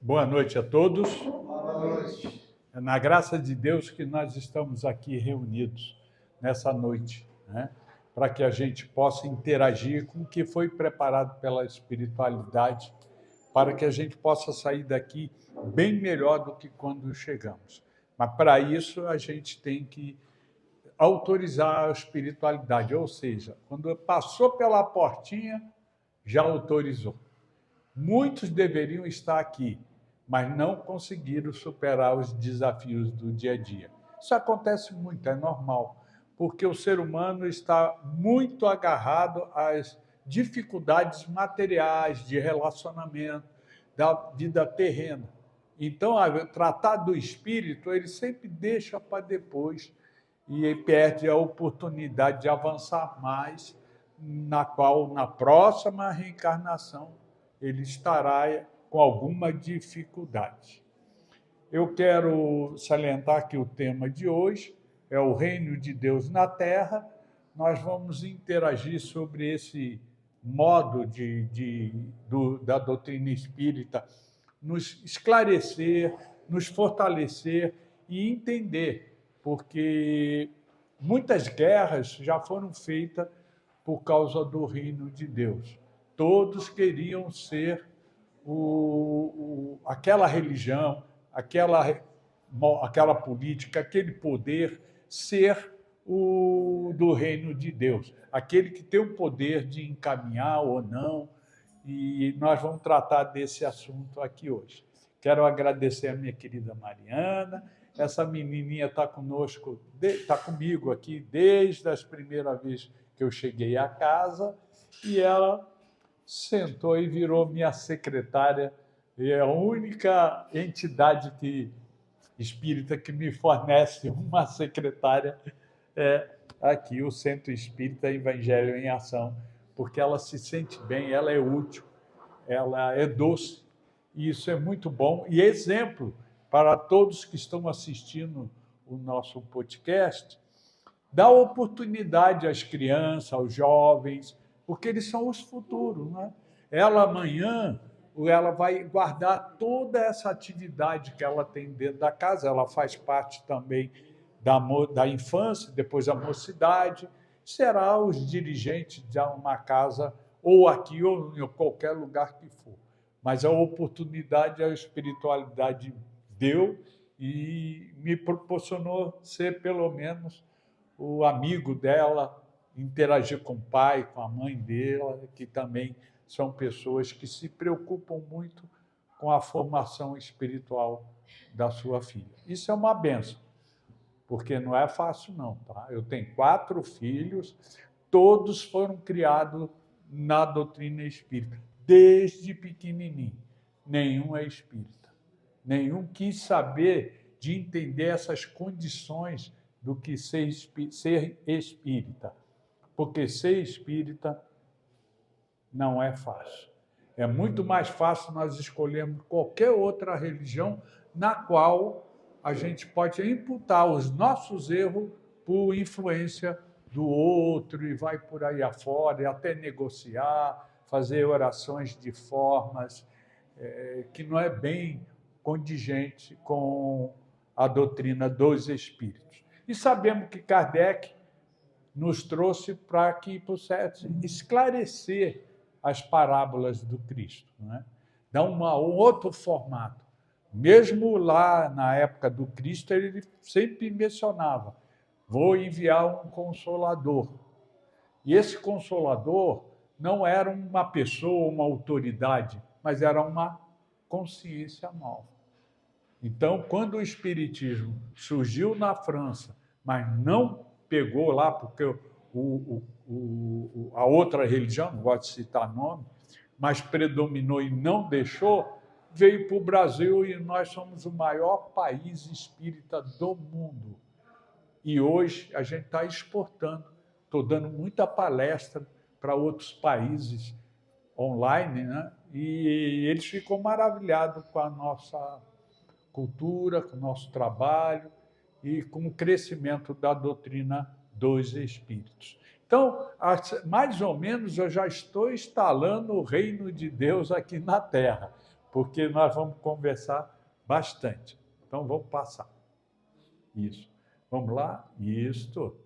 Boa noite a todos. Boa noite. É na graça de Deus que nós estamos aqui reunidos nessa noite, né? Para que a gente possa interagir com o que foi preparado pela espiritualidade, para que a gente possa sair daqui bem melhor do que quando chegamos. Mas, para isso, a gente tem que autorizar a espiritualidade, ou seja, quando passou pela portinha, já autorizou. Muitos deveriam estar aqui, mas não conseguiram superar os desafios do dia a dia. Isso acontece muito, é normal, porque o ser humano está muito agarrado às dificuldades materiais, de relacionamento, da vida terrena. Então, tratar do espírito, ele sempre deixa para depois e perde a oportunidade de avançar mais, na qual, na próxima reencarnação, ele estará com alguma dificuldade. Eu quero salientar que o tema de hoje é o reino de Deus na Terra. Nós vamos interagir sobre esse modo da doutrina espírita, nos esclarecer, nos fortalecer e entender, porque muitas guerras já foram feitas por causa do reino de Deus. Todos queriam ser aquela religião, aquela política, aquele poder, ser o do reino de Deus, aquele que tem o poder de encaminhar ou não, e nós vamos tratar desse assunto aqui hoje. Quero agradecer a minha querida Mariana. Essa menininha está conosco, está comigo aqui desde as primeiras vezes que eu cheguei à casa, e ela sentou e virou minha secretária, e é a única entidade espírita que me fornece uma secretária é aqui, o Centro Espírita Evangelho em Ação, porque ela se sente bem, ela é útil, ela é doce, e isso é muito bom, e exemplo para todos que estão assistindo o nosso podcast, dá oportunidade às crianças, aos jovens, porque eles são os futuros, né? Ela amanhã, ela vai guardar toda essa atividade que ela tem dentro da casa, ela faz parte também da infância, depois da mocidade, será os dirigentes de uma casa, ou aqui, ou em qualquer lugar que for. Mas a oportunidade a espiritualidade deu e me proporcionou ser, pelo menos, o amigo dela, interagir com o pai, com a mãe dela, que também são pessoas que se preocupam muito com a formação espiritual da sua filha. Isso é uma benção, porque não é fácil, não. Tá? Eu tenho 4 filhos, todos foram criados na doutrina espírita, desde pequenininho. Nenhum é espírita. Nenhum quis saber de entender essas condições do que ser espírita. Porque ser espírita não é fácil. É muito mais fácil nós escolhermos qualquer outra religião na qual a gente pode imputar os nossos erros por influência do outro e vai por aí afora, e até negociar, fazer orações de formas que não é bem condigente com a doutrina dos espíritos. E sabemos que Kardec nos trouxe para que pudesse esclarecer as parábolas do Cristo, né? Dá um outro formato. Mesmo lá na época do Cristo, ele sempre mencionava: vou enviar um consolador. E esse consolador não era uma pessoa, uma autoridade, mas era uma consciência nova. Então, quando o Espiritismo surgiu na França, mas não pegou lá, porque a outra religião, não gosto de citar nome, mas predominou e não deixou, veio para o Brasil e nós somos o maior país espírita do mundo. E hoje a gente está exportando. Estou dando muita palestra para outros países online, né? E eles ficam maravilhados com a nossa cultura, com o nosso trabalho e com o crescimento da doutrina dos espíritos. Então, mais ou menos, eu já estou instalando o reino de Deus aqui na Terra, porque nós vamos conversar bastante. Então, vamos passar. Isso. Vamos lá? Isso.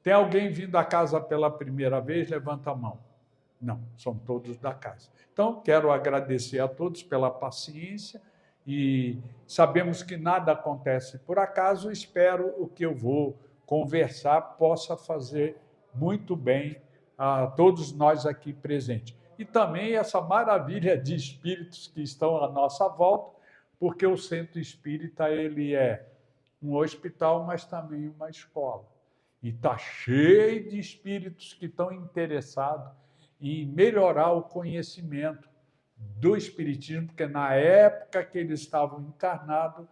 Tem alguém vindo à casa pela primeira vez? Levanta a mão. Não, são todos da casa. Então, quero agradecer a todos pela paciência e sabemos que nada acontece por acaso. Espero o que eu vou conversar possa fazer muito bem a todos nós aqui presentes. E também essa maravilha de espíritos que estão à nossa volta, porque o Centro Espírita ele é um hospital, mas também uma escola. E está cheio de espíritos que estão interessados em melhorar o conhecimento do Espiritismo, porque na época que eles estavam encarnados,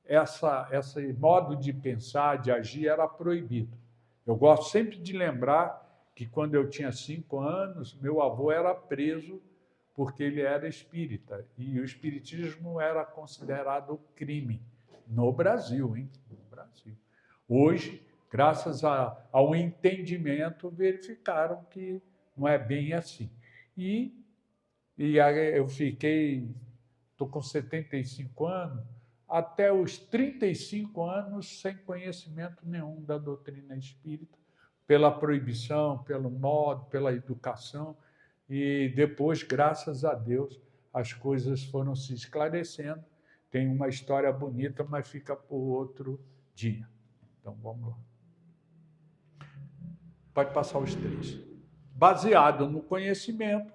esse modo de pensar, de agir, era proibido. Eu gosto sempre de lembrar que, quando eu tinha 5 anos, meu avô era preso porque ele era espírita, e o espiritismo era considerado crime no Brasil, hein? No Brasil. Hoje, graças ao entendimento, verificaram que não é bem assim. E eu estou com 75 anos, até os 35 anos sem conhecimento nenhum da doutrina espírita, pela proibição, pelo modo, pela educação, e depois, graças a Deus, as coisas foram se esclarecendo. Tem uma história bonita, mas fica por outro dia. Então, vamos lá. Pode passar os 3. Baseado no conhecimento,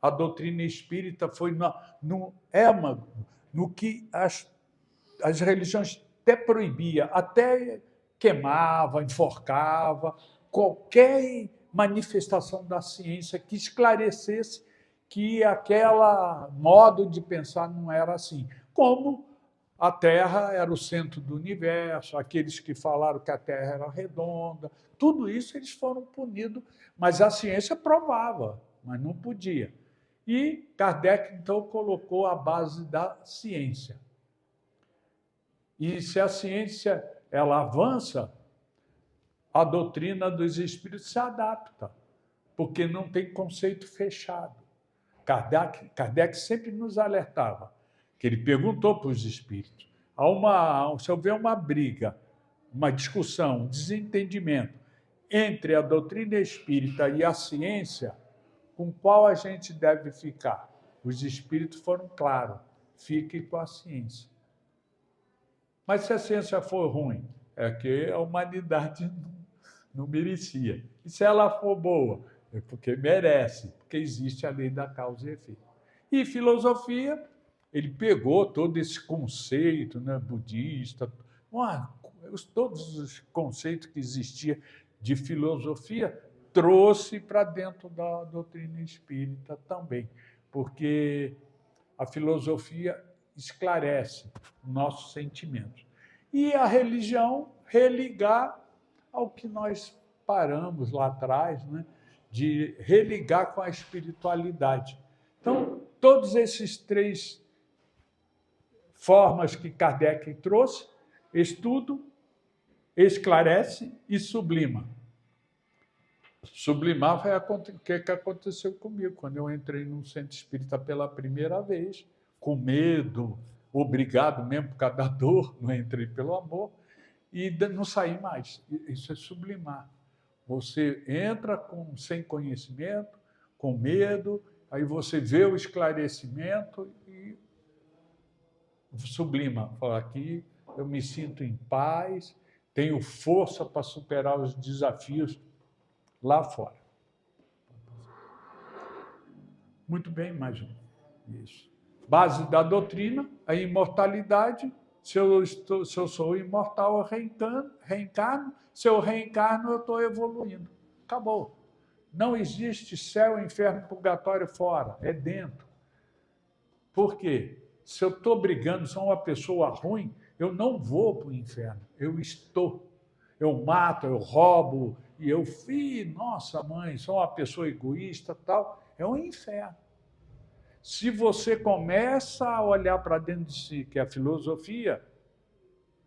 a doutrina espírita foi no âmago, no que as religiões até proibia, até queimava, enforcava, qualquer manifestação da ciência que esclarecesse que aquele modo de pensar não era assim. Como a Terra era o centro do universo, aqueles que falaram que a Terra era redonda, tudo isso eles foram punidos, mas a ciência provava, mas não podia. E Kardec, então, colocou a base da ciência. E se a ciência ela avança, a doutrina dos espíritos se adapta, porque não tem conceito fechado. Kardec sempre nos alertava, que ele perguntou para os espíritos, se houver uma briga, uma discussão, um desentendimento entre a doutrina espírita e a ciência, com qual a gente deve ficar? Os espíritos foram claros, fique com a ciência. Mas se a ciência for ruim, é que a humanidade não merecia. E se ela for boa, é porque merece, porque existe a lei da causa e efeito. E filosofia, ele pegou todo esse conceito, né, budista, todos os conceitos que existiam de filosofia, trouxe para dentro da doutrina espírita também, porque a filosofia esclarece nossos sentimentos. E a religião religar ao que nós paramos lá atrás, né, de religar com a espiritualidade. Então, todos esses 3 formas que Kardec trouxe, estudo, esclarece e sublima. Sublimar foi o que aconteceu comigo, quando eu entrei num centro espírita pela primeira vez, com medo, obrigado mesmo por causa da dor, não entrei pelo amor, e não saí mais. Isso é sublimar. Você entra sem conhecimento, com medo, aí você vê o esclarecimento e sublima. Fala, aqui eu me sinto em paz, tenho força para superar os desafios lá fora. Muito bem, mais um. Isso. Base da doutrina, a imortalidade. Se eu sou imortal, eu reencarno. Se eu reencarno, eu estou evoluindo. Acabou. Não existe céu, inferno, purgatório fora. É dentro. Por quê? Se eu estou brigando, sou uma pessoa ruim, eu não vou para o inferno. Eu estou. Eu mato, eu roubo, e eu nossa mãe, sou uma pessoa egoísta, tal. É um inferno. Se você começa a olhar para dentro de si, que é a filosofia,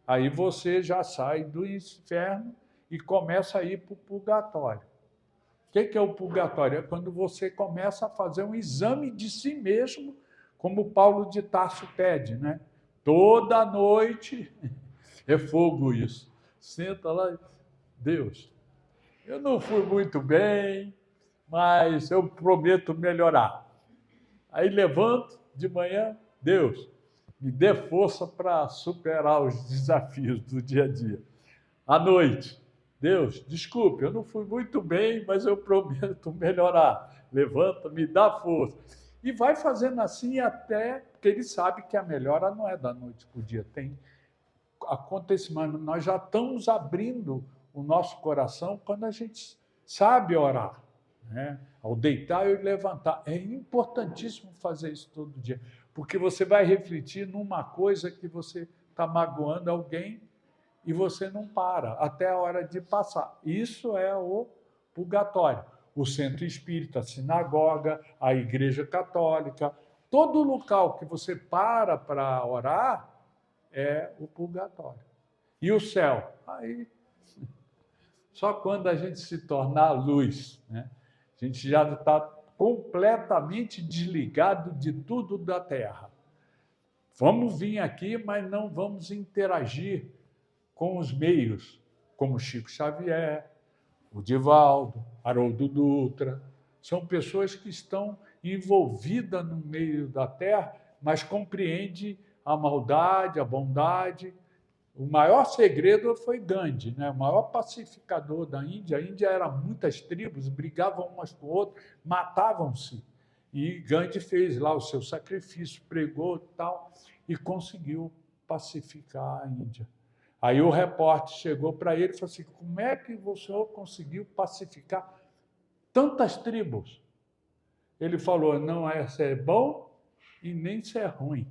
aí você já sai do inferno e começa a ir para o purgatório. O que é o purgatório? É quando você começa a fazer um exame de si mesmo como Paulo de Tarso pede, né? Toda noite é fogo isso. Senta lá e, Deus, eu não fui muito bem, mas eu prometo melhorar. Aí levanto de manhã, Deus, me dê força para superar os desafios do dia a dia. À noite, Deus, desculpe, eu não fui muito bem, mas eu prometo melhorar. Levanta, me dá força. E vai fazendo assim até, porque ele sabe que a melhora não é da noite para o dia. Tem acontecimento, nós já estamos abrindo o nosso coração quando a gente sabe orar, né? Ao deitar e levantar. É importantíssimo fazer isso todo dia, porque você vai refletir numa coisa que você está magoando alguém e você não para até a hora de passar. Isso é o purgatório. O centro espírita, a sinagoga, a igreja católica, todo local que você para orar é o purgatório. E o céu? Aí, só quando a gente se tornar luz, né? A gente já está completamente desligado de tudo da Terra. Vamos vir aqui, mas não vamos interagir com os meios, como Chico Xavier, o Divaldo, Haroldo Dutra. São pessoas que estão envolvidas no meio da Terra, mas compreendem a maldade, a bondade. O maior segredo foi Gandhi, né? O maior pacificador da Índia. A Índia era muitas tribos, brigavam umas com outras, matavam-se. E Gandhi fez lá o seu sacrifício, pregou e tal, e conseguiu pacificar a Índia. Aí o repórter chegou para ele e falou assim, como é que o senhor conseguiu pacificar tantas tribos? Ele falou, não é ser bom e nem ser ruim.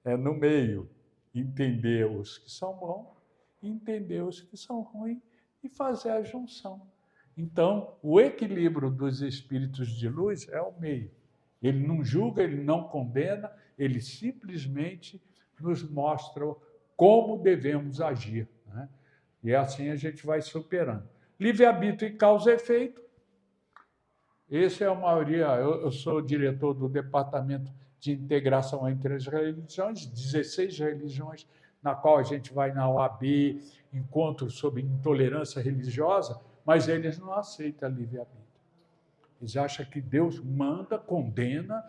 É no meio. Entender os que são bons, entender os que são ruins e fazer a junção. Então, o equilíbrio dos espíritos de luz é o meio. Ele não julga, ele não condena, ele simplesmente nos mostra como devemos agir, né? E assim a gente vai superando. Livre-arbítrio e causa e efeito. Esse é a maioria. Eu sou diretor do Departamento de Integração entre as Religiões, 16 religiões, na qual a gente vai na OAB, encontros sobre intolerância religiosa, mas eles não aceitam livre-arbítrio. Eles acham que Deus manda, condena,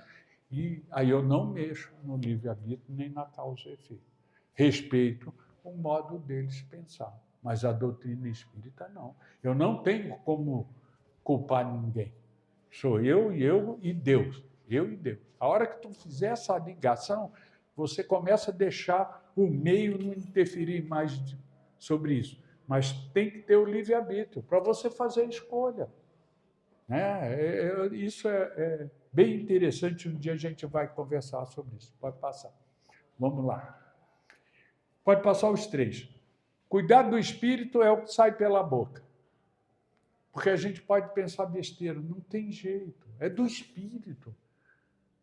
e aí eu não mexo no livre-arbítrio nem na causa e efeito. Respeito o modo deles pensar, mas a doutrina espírita não. Eu não tenho como culpar ninguém. Sou eu e Deus. Eu e Deus. A hora que tu fizer essa ligação, você começa a deixar o meio não interferir mais sobre isso. Mas tem que ter o livre-arbítrio para você fazer a escolha. Né? Isso é bem interessante. Um dia a gente vai conversar sobre isso. Pode passar. Vamos lá. Pode passar os 3. Cuidado do espírito é o que sai pela boca. Porque a gente pode pensar besteira, não tem jeito, é do espírito.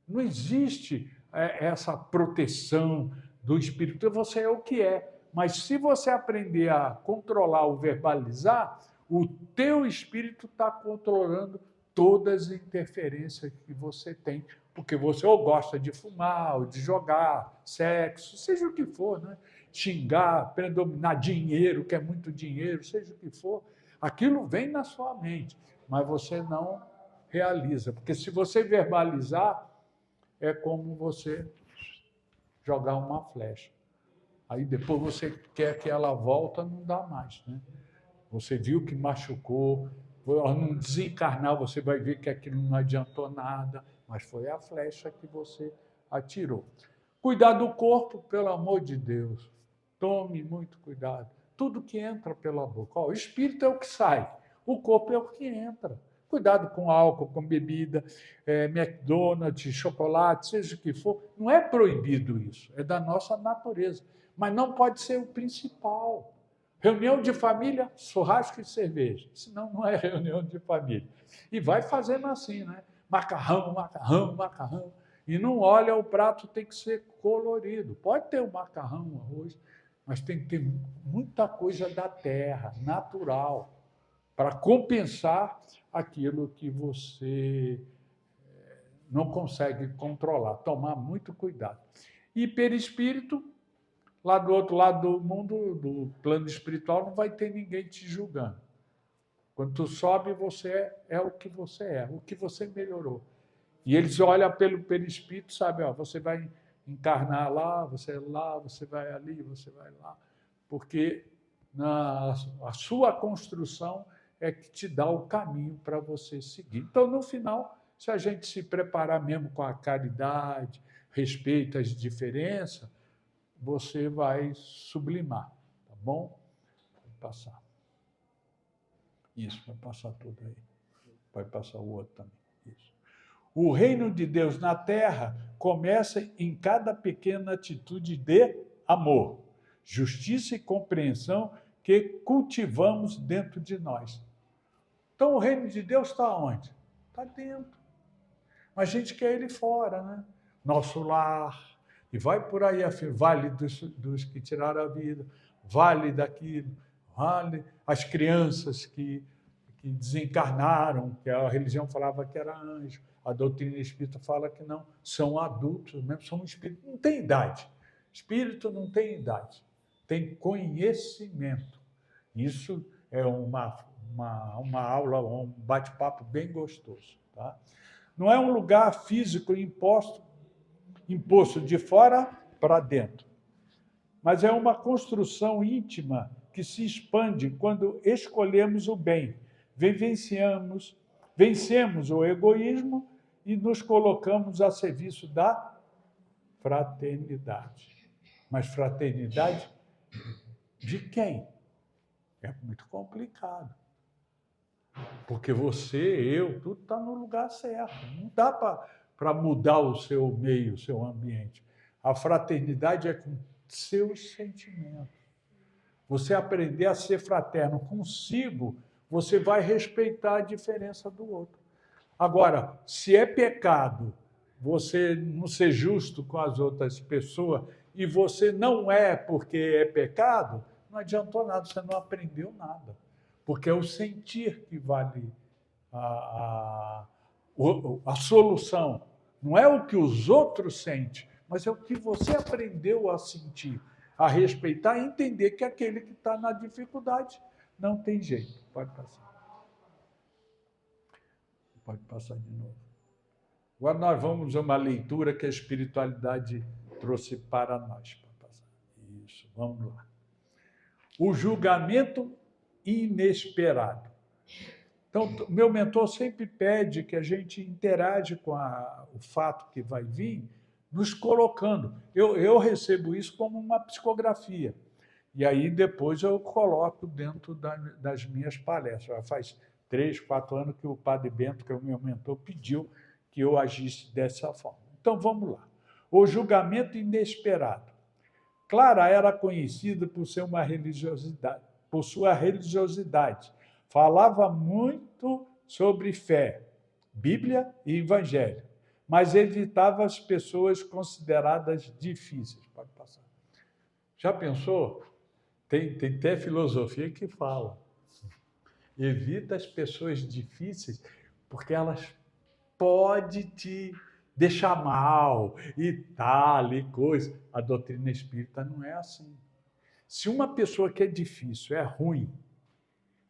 Não existe essa proteção do espírito, você é o que é. Mas se você aprender a controlar o verbalizar, o teu espírito está controlando todas as interferências que você tem, porque você ou gosta de fumar, ou de jogar, sexo, seja o que for, né? Xingar, predominar dinheiro, que é muito dinheiro, seja o que for, aquilo vem na sua mente, mas você não realiza, porque se você verbalizar, é como você jogar uma flecha. Aí depois você quer que ela volta, não dá mais, né? Você viu que machucou, ao não desencarnar, você vai ver que aquilo não adiantou nada, mas foi a flecha que você atirou. Cuidar do corpo, pelo amor de Deus. Tome muito cuidado. Tudo que entra pela boca. O espírito é o que sai, o corpo é o que entra. Cuidado com álcool, com bebida, McDonald's, chocolate, seja o que for. Não é proibido isso, é da nossa natureza. Mas não pode ser o principal. Reunião de família, churrasco e cerveja. Senão não é reunião de família. E vai fazendo assim, né? Macarrão, macarrão, macarrão. E não olha, o prato tem que ser colorido. Pode ter o macarrão, o arroz, mas tem que ter muita coisa da terra, natural, para compensar aquilo que você não consegue controlar, tomar muito cuidado. E perispírito, lá do outro lado do mundo, do plano espiritual, não vai ter ninguém te julgando. Quando tu sobe, você é o que você melhorou. E eles olham pelo perispírito, sabe, ó, você vai encarnar lá, você vai ali, você vai lá, porque a sua construção é que te dá o caminho para você seguir. Então, no final, se a gente se preparar mesmo com a caridade, respeito às diferenças, você vai sublimar, tá bom? Vai passar. Isso, vai passar tudo aí. Vai passar o outro também. Isso. O reino de Deus na terra começa em cada pequena atitude de amor, justiça e compreensão que cultivamos dentro de nós. Então, o reino de Deus está onde? Está dentro. Mas a gente quer ele fora, né? Nosso lar. E vai por aí, vale dos que tiraram a vida, vale daquilo, vale as crianças que desencarnaram, que a religião falava que era anjo, a doutrina espírita fala que não, são adultos, mesmo são espíritos, não tem idade. Espírito não tem idade, tem conhecimento. Isso é uma aula, um bate-papo bem gostoso. Tá? Não é um lugar físico imposto de fora para dentro, mas é uma construção íntima que se expande quando escolhemos o bem, vencemos o egoísmo e nos colocamos a serviço da fraternidade. Mas fraternidade de quem? É muito complicado. Porque você, eu, tudo está no lugar certo. Não dá para mudar o seu meio, o seu ambiente. A fraternidade é com seus sentimentos. Você aprender a ser fraterno consigo, você vai respeitar a diferença do outro. Agora, se é pecado você não ser justo com as outras pessoas e você não é porque é pecado, não adiantou nada, você não aprendeu nada. Porque é o sentir que vale a solução. Não é o que os outros sentem, mas é o que você aprendeu a sentir, a respeitar e entender que aquele que está na dificuldade não tem jeito. Pode passar. Pode passar de novo. Agora nós vamos a uma leitura que a espiritualidade trouxe para nós. Pode passar. Isso, vamos lá. O julgamento inesperado. Então, meu mentor sempre pede que a gente interage com o fato que vai vir, nos colocando. Eu recebo isso como uma psicografia. E aí depois eu coloco dentro das minhas palestras. Já faz 3, 4 anos que o Padre Bento, que é o meu mentor, pediu que eu agisse dessa forma. Então, vamos lá. O julgamento inesperado. Clara era conhecida por sua religiosidade. Falava muito sobre fé, Bíblia e Evangelho, mas evitava as pessoas consideradas difíceis. Pode passar. Já pensou? Tem até filosofia que fala. Evita as pessoas difíceis porque elas podem te deixar mal e tal, e coisa. A doutrina espírita não é assim. Se uma pessoa que é difícil, é ruim,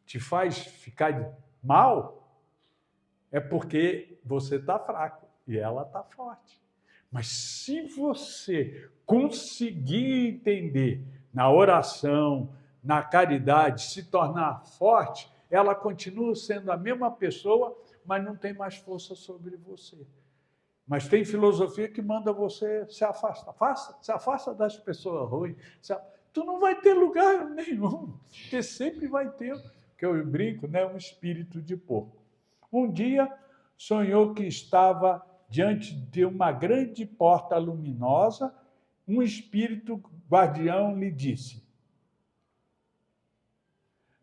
te faz ficar mal, é porque você está fraco e ela está forte. Mas se você conseguir entender na oração, na caridade, se tornar forte, ela continua sendo a mesma pessoa, mas não tem mais força sobre você. Mas tem filosofia que manda você se afastar. Se afasta das pessoas ruins. Tu não vai ter lugar nenhum, porque sempre vai ter, que eu brinco, né, um espírito de porco. Um dia, sonhou que estava diante de uma grande porta luminosa, um espírito guardião lhe disse: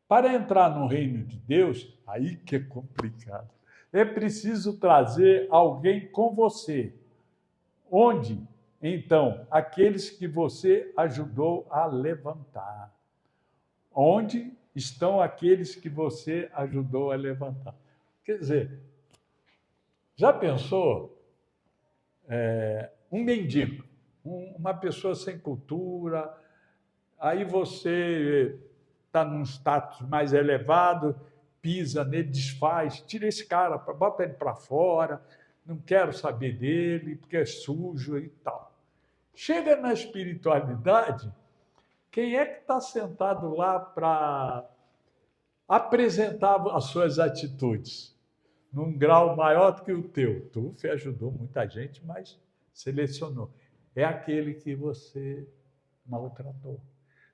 para entrar no reino de Deus, aí que é complicado, é preciso trazer alguém com você. Onde? Então, aqueles que você ajudou a levantar. Onde estão aqueles que você ajudou a levantar? Quer dizer, já pensou? um mendigo, uma pessoa sem cultura, aí você está num status mais elevado, pisa nele, desfaz, tira esse cara, bota ele para fora, não quero saber dele, porque é sujo e tal. Chega na espiritualidade, quem é que está sentado lá para apresentar as suas atitudes num grau maior do que o teu? Tu ajudou muita gente, mas selecionou. É aquele que você maltratou.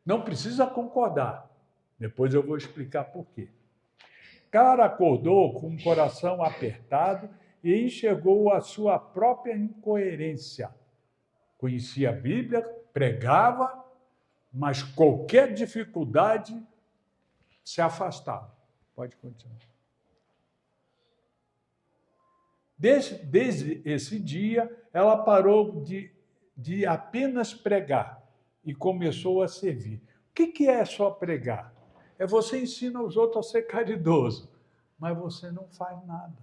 Não precisa concordar. Depois eu vou explicar por quê. Cara acordou com o coração apertado e enxergou a sua própria incoerência. Conhecia a Bíblia, pregava, mas qualquer dificuldade se afastava. Pode continuar. Desde esse dia, ela parou de apenas pregar e começou a servir. O que é só pregar? É você ensina os outros a ser caridoso, mas você não faz nada.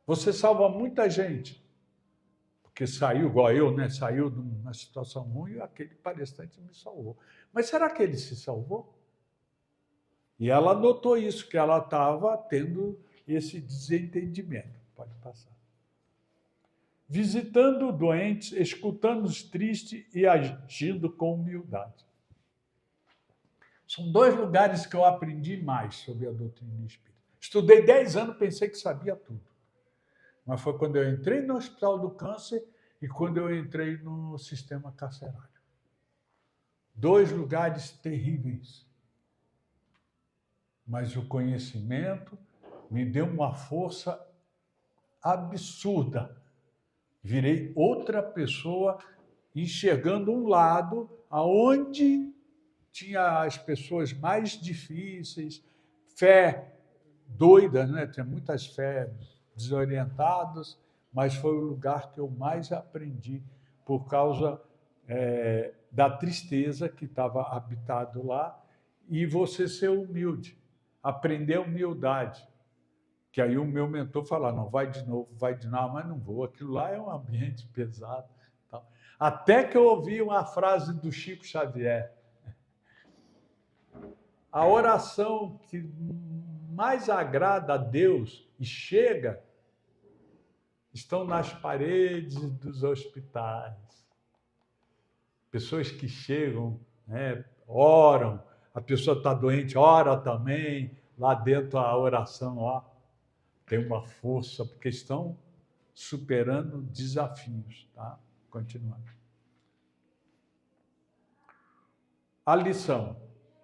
Você salva muita gente, porque saiu, igual eu, né? Saiu de uma situação ruim e aquele palestrante me salvou. Mas será que ele se salvou? E ela notou isso, que ela estava tendo esse desentendimento. Pode passar. Visitando doentes, escutando os tristes e agindo com humildade. São 2 lugares que eu aprendi mais sobre a doutrina espírita. Estudei 10 anos, pensei que sabia tudo. Mas foi quando eu entrei no Hospital do Câncer e quando eu entrei no sistema carcerário. 2 lugares terríveis. Mas o conhecimento me deu uma força absurda. Virei outra pessoa, enxergando um lado aonde tinha as pessoas mais difíceis, fé doida, né? Tinha muitas fés desorientadas, mas foi o lugar que eu mais aprendi por causa da tristeza que estava habitado lá e você ser humilde, aprender a humildade. Que aí o meu mentor fala, não, vai de novo, mas não vou, aquilo lá é um ambiente pesado. Tal. Até que eu ouvi uma frase do Chico Xavier, a oração que mais agrada a Deus e chega estão nas paredes dos hospitais. Pessoas que chegam, né, oram, a pessoa está doente, ora também, lá dentro a oração, ó, tem uma força, porque estão superando desafios. Tá? Continuando. A lição.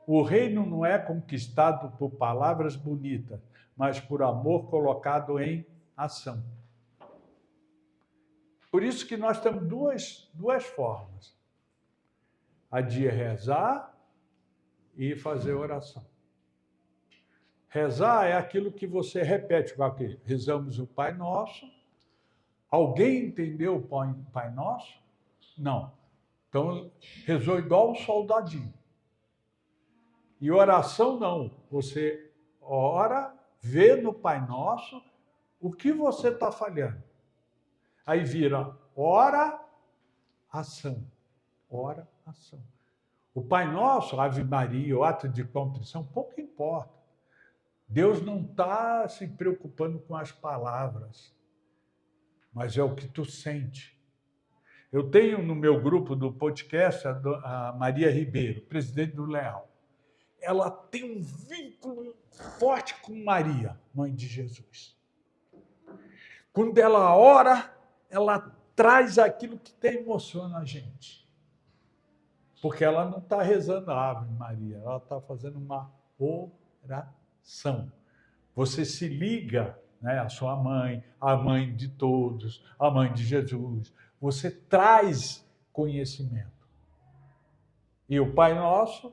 O reino não é conquistado por palavras bonitas, mas por amor colocado em ação. Por isso que nós temos duas formas. A de rezar e fazer oração. Rezar é aquilo que você repete, igual que rezamos o Pai Nosso. Alguém entendeu o Pai Nosso? Não. Então, rezou igual um soldadinho. E oração não. Você ora, vê no Pai Nosso o que você está falhando. Aí vira ora, ação. Ora, ação. O Pai Nosso, Ave Maria, o ato de contrição, pouco importa. Deus não está se preocupando com as palavras, mas é o que tu sente. Eu tenho no meu grupo do podcast a Maria Ribeiro, presidente do Leal. Ela tem um vínculo forte com Maria, mãe de Jesus. Quando ela ora, ela traz aquilo que tem emociona a gente. Porque ela não está rezando a Ave Maria, ela está fazendo uma oração. Você se liga, né, à sua mãe, à mãe de todos, à mãe de Jesus. Você traz conhecimento. E o Pai Nosso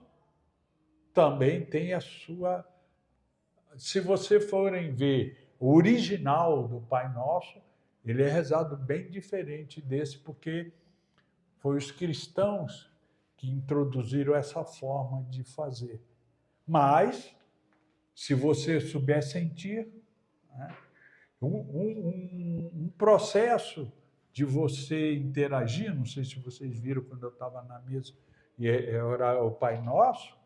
também tem a sua... Se vocês forem ver o original do Pai Nosso, ele é rezado bem diferente desse, porque foi os cristãos que introduziram essa forma de fazer. Mas, se você souber sentir, né, um processo de você interagir. Não sei se vocês viram quando eu estava na mesa e orar o Pai Nosso,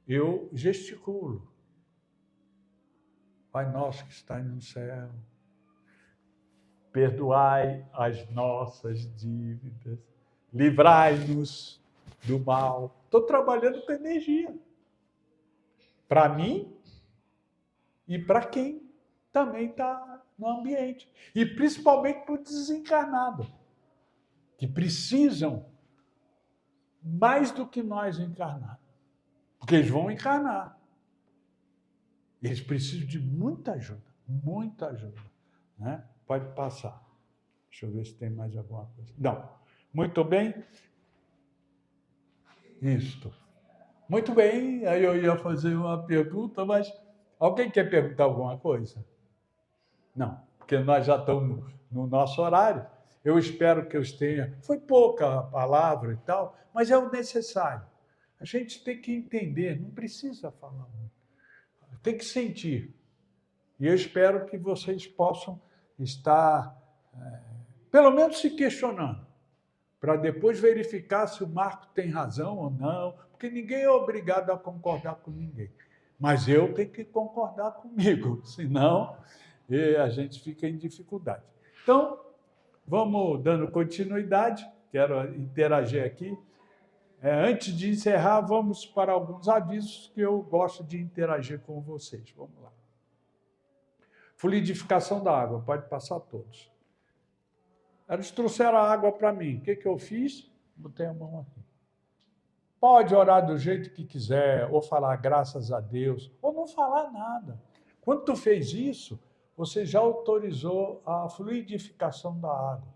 eu gesticulo. Pai nosso que está no céu, perdoai as nossas dívidas, livrai-nos do mal. Estou trabalhando com energia. Para mim e para quem também está no ambiente. E principalmente para o desencarnado, que precisam mais do que nós encarnados. Porque eles vão encarnar. Eles precisam de muita ajuda, né? Pode passar. Deixa eu ver se tem mais alguma coisa. Não. Muito bem. Isto. Muito bem. Aí eu ia fazer uma pergunta, mas alguém quer perguntar alguma coisa? Não, porque nós já estamos no nosso horário. Eu espero que eu tenha... Foi pouca a palavra e tal, mas é o necessário. A gente tem que entender, não precisa falar muito. Tem que sentir. E eu espero que vocês possam estar, pelo menos, se questionando, para depois verificar se o Marco tem razão ou não, porque ninguém é obrigado a concordar com ninguém. Mas eu tenho que concordar comigo, senão a gente fica em dificuldade. Então, vamos dando continuidade, quero interagir aqui. Antes de encerrar, vamos para alguns avisos que eu gosto de interagir com vocês. Vamos lá. Fluidificação da água, pode passar todos. Eles trouxeram a água para mim. O que eu fiz? Botei a mão aqui. Pode orar do jeito que quiser, ou falar graças a Deus, ou não falar nada. Quando tu fez isso, você já autorizou a fluidificação da água.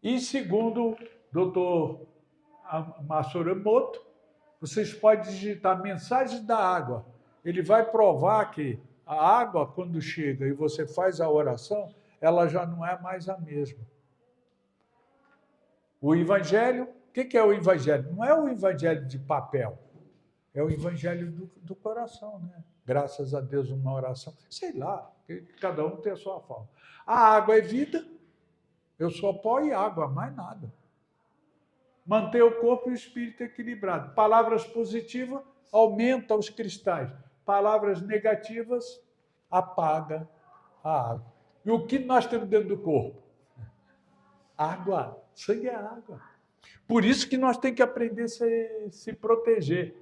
E segundo o doutor Matsumoto, vocês podem digitar mensagens da água. Ele vai provar que a água, quando chega e você faz a oração, ela já não é mais a mesma. O Evangelho, o que é o Evangelho? Não é o Evangelho de papel, é o Evangelho do coração, né? Graças a Deus, uma oração. Sei lá, cada um tem a sua forma. A água é vida, eu sou pó e água, mais nada. Manter o corpo e o espírito equilibrado. Palavras positivas aumenta os cristais. Palavras negativas apaga a água. E o que nós temos dentro do corpo? Água. Sangue é água. Por isso que nós temos que aprender a se proteger.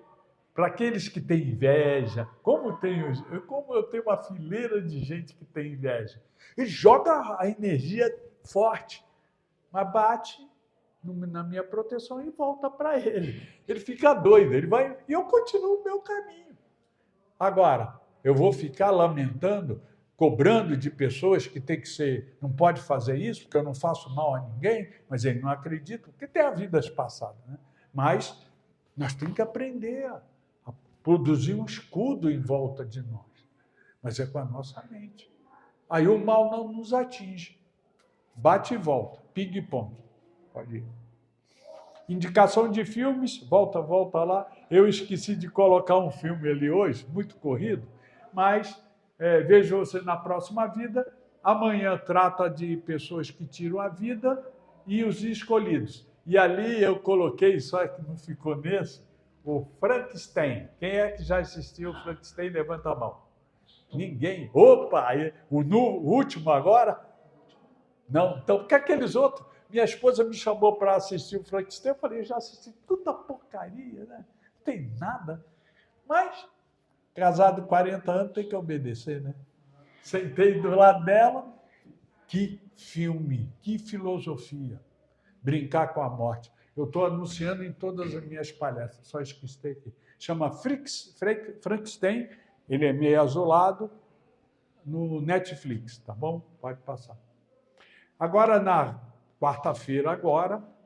Para aqueles que têm inveja, como eu tenho uma fileira de gente que tem inveja, ele joga a energia forte, mas bate na minha proteção e volta para ele. Ele fica doido, ele vai e eu continuo o meu caminho. Agora, eu vou ficar lamentando, cobrando de pessoas que tem que ser, não pode fazer isso, porque eu não faço mal a ninguém, mas ele não acredita, porque tem a vidas passadas, né? Mas nós temos que aprender a produzir um escudo em volta de nós. Mas é com a nossa mente. Aí o mal não nos atinge. Bate e volta, ping-pong. Pode ir. Indicação de filmes, volta lá. Eu esqueci de colocar um filme ali hoje, muito corrido, mas vejo você na próxima vida. Amanhã trata de pessoas que tiram a vida e os escolhidos. E ali eu coloquei, só que não ficou nesse, o Frankenstein. Quem é que já assistiu o Frankenstein? Levanta a mão. Ninguém. Opa! O último agora? Não. Então, por que aqueles outros? Minha esposa me chamou para assistir o Frankenstein. Eu falei, já assisti toda porcaria, né? Não tem nada. Mas, casado 40 anos, tem que obedecer, né? Sentei do lado dela. Que filme, que filosofia. Brincar com a morte. Eu estou anunciando em todas as minhas palestras, só esqueci aqui. Chama Frankenstein, ele é meio azulado, no Netflix, tá bom? Pode passar. Agora, na quarta-feira,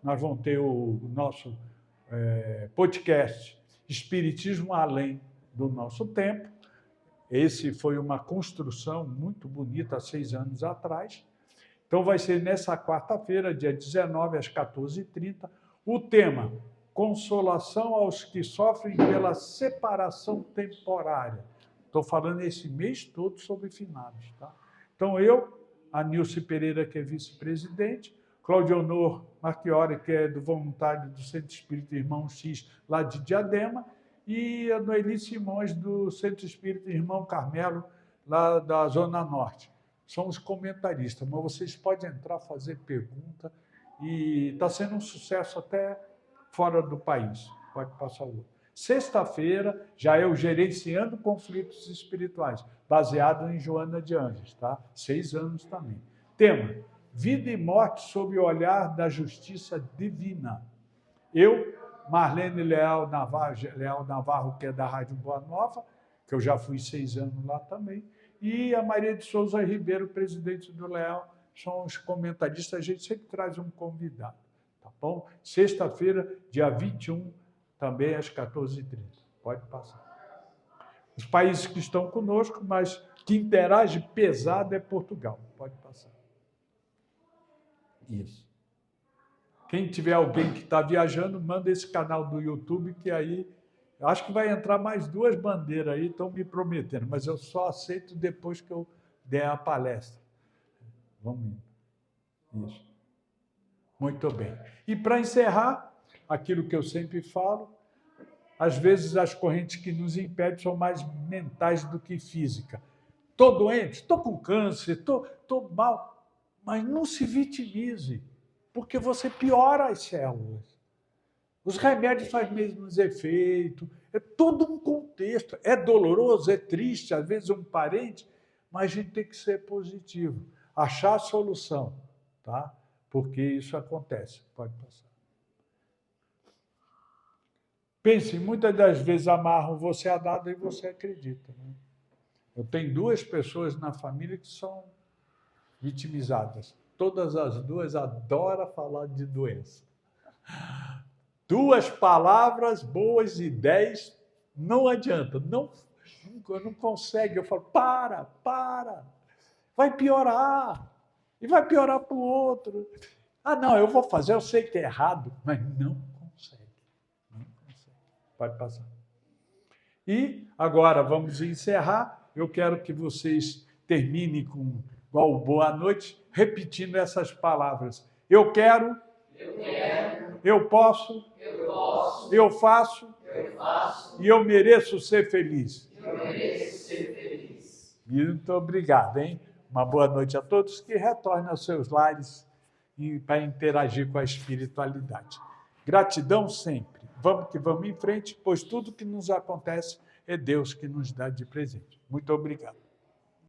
nós vamos ter o nosso podcast Espiritismo Além do Nosso Tempo. Esse foi uma construção muito bonita há 6 anos atrás. Então, vai ser nessa quarta-feira, dia 19, às 14h30, o tema, consolação aos que sofrem pela separação temporária. Estou falando esse mês todo sobre finados, tá? Então, eu, a Nilce Pereira, que é vice-presidente, Cláudio Honor Marchiori, que é do voluntário do Centro Espírita Irmão X, lá de Diadema, e a Noeli Simões, do Centro Espírita Irmão Carmelo, lá da Zona Norte. São os comentaristas, mas vocês podem entrar, fazer pergunta, e está sendo um sucesso até fora do país. Pode passar o outro. Sexta-feira já é o Gerenciando Conflitos Espirituais, baseado em Joana de Anjos, tá? 6 anos também. Tema: Vida e Morte sob o olhar da justiça divina. Eu, Marlene Leal Navarro, que é da Rádio Boa Nova, que eu já fui 6 anos lá também, e a Maria de Souza Ribeiro, presidente do Leal, são os comentaristas. A gente sempre traz um convidado, tá bom? Sexta-feira, dia 21, também às 14h30. Pode passar. Os países que estão conosco, mas que interage pesado é Portugal. Pode passar. Isso. Quem tiver alguém que está viajando, manda esse canal do YouTube, que aí acho que vai entrar mais 2 bandeiras aí, estão me prometendo, mas eu só aceito depois que eu der a palestra. Vamos indo. Isso. Muito bem. E para encerrar, aquilo que eu sempre falo, às vezes as correntes que nos impedem são mais mentais do que física. Estou doente, estou com câncer, estou mal, mas não se vitimize, porque você piora as células. Os remédios fazem menos efeito, é todo um contexto. É doloroso, é triste, às vezes um parente, mas a gente tem que ser positivo, achar a solução, tá? Porque isso acontece. Pode passar. Pense, muitas das vezes amarram você a nada e você acredita. Né? Eu tenho 2 pessoas na família que são vitimizadas. Todas as 2 adoram falar de doença. 2 palavras boas e 10 não adianta, não consegue. Eu falo, para, vai piorar, e vai piorar para o outro. Ah, não, eu vou fazer, eu sei que é errado, mas não consegue. Pode passar. E agora vamos encerrar. Eu quero que vocês terminem com igual boa noite, repetindo essas palavras. Eu quero, eu posso, eu faço, e eu mereço ser feliz. Muito obrigado, hein? Uma boa noite a todos, que retornem aos seus lares para interagir com a espiritualidade. Gratidão sempre. Vamos que vamos em frente, pois tudo que nos acontece é Deus que nos dá de presente. Muito obrigado.